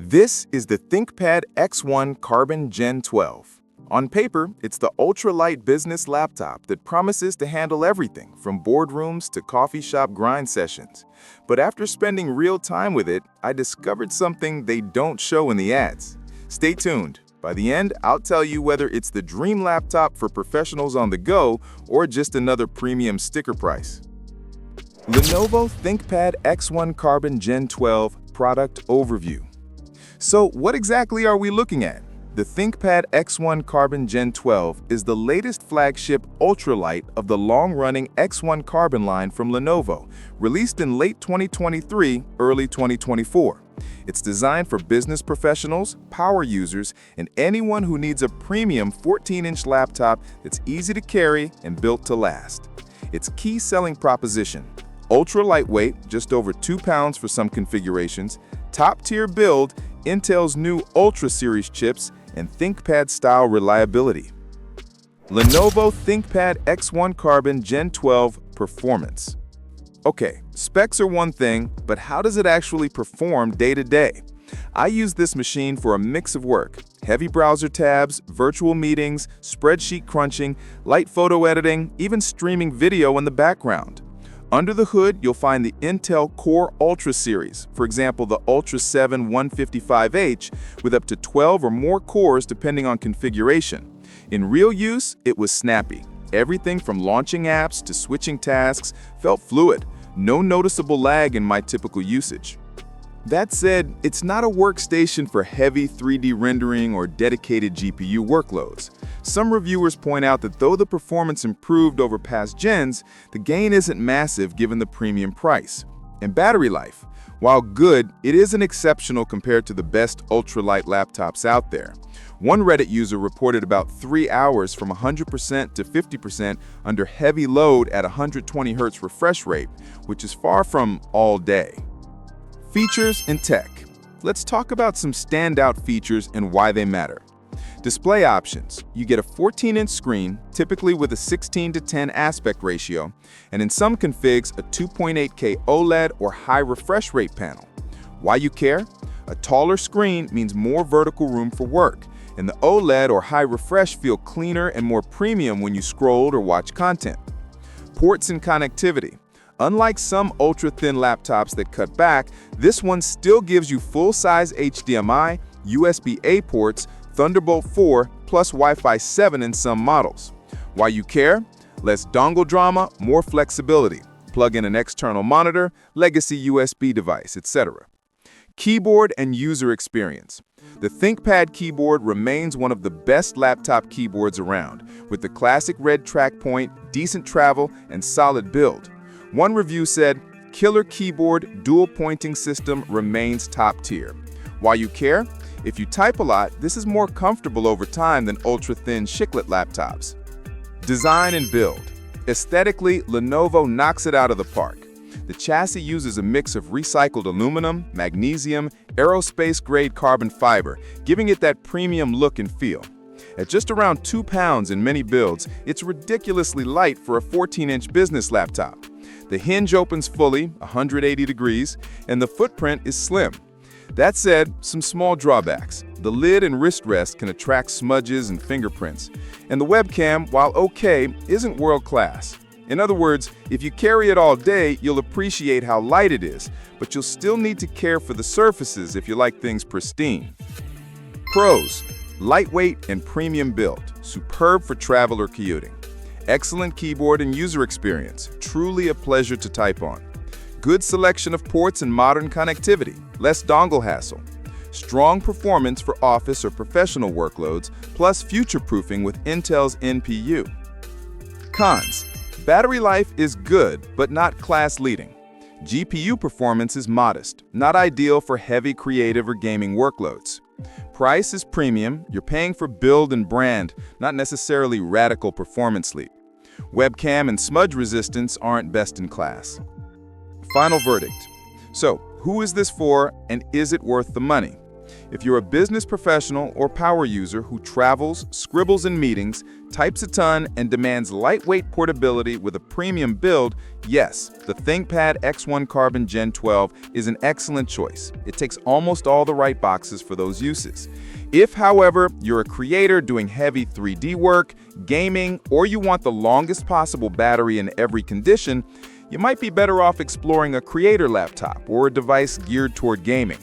This is the ThinkPad X1 Carbon Gen 12. On paper, it's the ultra-light business laptop that promises to handle everything from boardrooms to coffee shop grind sessions. But after spending real time with it, I discovered something they don't show in the ads. Stay tuned. By the end, I'll tell you whether it's the dream laptop for professionals on the go or just another premium sticker price. Lenovo ThinkPad X1 Carbon Gen 12 Product Overview. So what exactly are we looking at? The ThinkPad X1 Carbon Gen 12 is the latest flagship ultralight of the long-running X1 Carbon line from Lenovo, released in late 2023, early 2024. It's designed for business professionals, power users, and anyone who needs a premium 14-inch laptop that's easy to carry and built to last. Its key selling proposition: ultra lightweight, just over 2 pounds for some configurations, top-tier build, Intel's new Ultra Series chips, and ThinkPad-style reliability. Lenovo ThinkPad X1 Carbon Gen 12 Performance. Okay, specs are one thing, but how does it actually perform day to day? I use this machine for a mix of work: heavy browser tabs, virtual meetings, spreadsheet crunching, light photo editing, even streaming video in the background. Under the hood, you'll find the Intel Core Ultra series, for example, the Ultra 7 155H, with up to 12 or more cores depending on configuration. In real use, it was snappy. Everything from launching apps to switching tasks felt fluid. No noticeable lag in my typical usage. That said, it's not a workstation for heavy 3D rendering or dedicated GPU workloads. Some reviewers point out that though the performance improved over past gens, the gain isn't massive given the premium price. And battery life, while good, it isn't exceptional compared to the best ultralight laptops out there. One Reddit user reported about 3 hours from 100% to 50% under heavy load at 120 Hz refresh rate, which is far from all day. Features and tech. Let's talk about some standout features and why they matter. Display options. You get a 14-inch screen, typically with a 16:10 aspect ratio, and in some configs, a 2.8K OLED or high refresh rate panel. Why you care? A taller screen means more vertical room for work, and the OLED or high refresh feel cleaner and more premium when you scroll or watch content. Ports and connectivity. Unlike some ultra-thin laptops that cut back, this one still gives you full-size HDMI, USB-A ports, Thunderbolt 4, plus Wi-Fi 7 in some models. Why you care? Less dongle drama, more flexibility. Plug in an external monitor, legacy USB device, etc. Keyboard and user experience. The ThinkPad keyboard remains one of the best laptop keyboards around, with the classic red track point, decent travel, and solid build. One review said, "Killer keyboard, dual pointing system remains top tier." Why you care? If you type a lot, this is more comfortable over time than ultra-thin chiclet laptops. Design and build. Aesthetically, Lenovo knocks it out of the park. The chassis uses a mix of recycled aluminum, magnesium, aerospace-grade carbon fiber, giving it that premium look and feel. At just around 2 pounds in many builds, it's ridiculously light for a 14-inch business laptop. The hinge opens fully, 180 degrees, and the footprint is slim. That said, some small drawbacks. The lid and wrist rest can attract smudges and fingerprints, and the webcam, while okay, isn't world-class. In other words, if you carry it all day, you'll appreciate how light it is, but you'll still need to care for the surfaces if you like things pristine. Pros: lightweight and premium build, superb for travel or commuting. Excellent keyboard and user experience, truly a pleasure to type on. Good selection of ports and modern connectivity, less dongle hassle. Strong performance for office or professional workloads, plus future-proofing with Intel's NPU. Cons: battery life is good, but not class-leading. GPU performance is modest, not ideal for heavy creative or gaming workloads. Price is premium, you're paying for build and brand, not necessarily radical performance leap. Webcam and smudge resistance aren't best in class. Final verdict. So, who is this for, and is it worth the money? If you're a business professional or power user who travels, scribbles in meetings, types a ton, and demands lightweight portability with a premium build, yes, the ThinkPad X1 Carbon Gen 12 is an excellent choice. It ticks almost all the right boxes for those uses. If, however, you're a creator doing heavy 3D work, gaming, or you want the longest possible battery in every condition, you might be better off exploring a creator laptop or a device geared toward gaming.